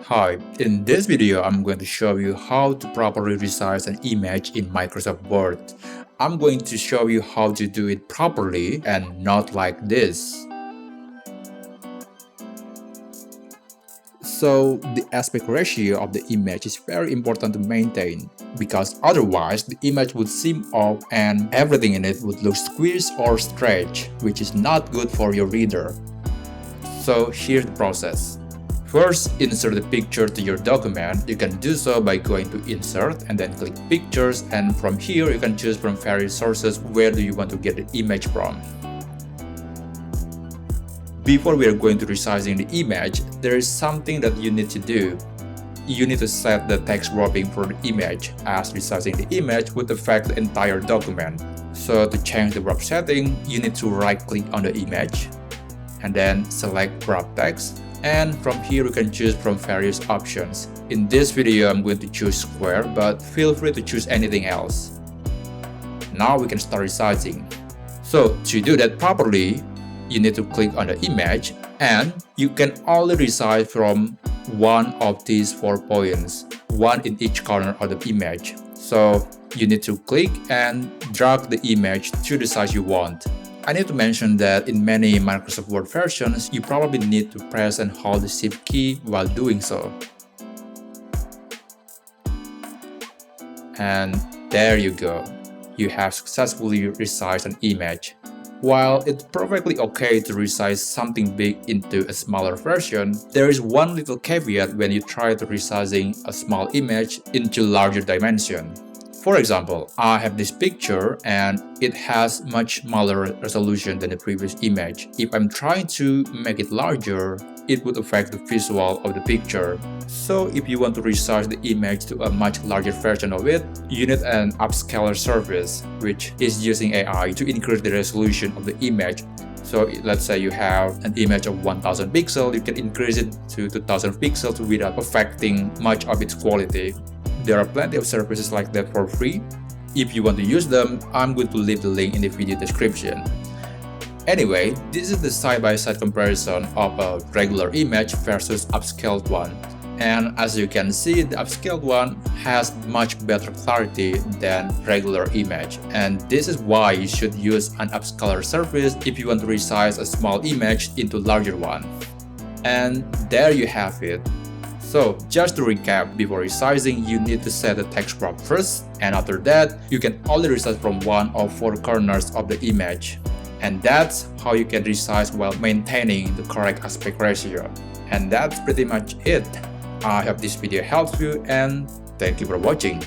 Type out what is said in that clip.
Hi, in this video I'm going to show you how to properly resize an image in Microsoft Word. I'm going to show you how to do it properly and not like this. So the aspect ratio of the image is very important to maintain because otherwise the image would seem off and everything in it would look squished or stretched, which is not good for your reader. So here's the process. First, insert the picture to your document. You can do so by going to Insert and then click Pictures, and from here you can choose from various sources where do you want to get the image from. Before we are going to resizing the image, there is something that you need to do. You need to set the text wrapping for the image, as resizing the image would affect the entire document. So to change the wrap setting, you need to right-click on the image and then select Wrap Text. And from here you can choose from various options. In this video I'm going to choose square, but feel free to choose anything else. Now we can start resizing. So to do that properly, you need to click on the image, and you can only resize from one of these 4 points, one in each corner of the image. So you need to click and drag the image to the size you want. I need to mention that in many Microsoft Word versions, you probably need to press and hold the Shift key while doing so. And there you go. You have successfully resized an image. While it's perfectly okay to resize something big into a smaller version, there is one little caveat when you try to resizing a small image into larger dimension. For example, I have this picture and it has much smaller resolution than the previous image. If I'm trying to make it larger, it would affect the visual of the picture. So if you want to resize the image to a much larger version of it, you need an upscaler service, which is using AI to increase the resolution of the image. So let's say you have an image of 1000 pixels, you can increase it to 2000 pixels without affecting much of its quality. There are plenty of services like that for free. If you want to use them, I'm going to leave the link in the video description. Anyway, this is the side-by-side comparison of a regular image versus upscaled one. And as you can see, the upscaled one has much better clarity than regular image. And this is why you should use an upscaler service if you want to resize a small image into larger one. And there you have it. So just to recap, before resizing, you need to set the text wrap first, and after that, you can only resize from one of 4 corners of the image. And that's how you can resize while maintaining the correct aspect ratio. And that's pretty much it. I hope this video helps you, and thank you for watching.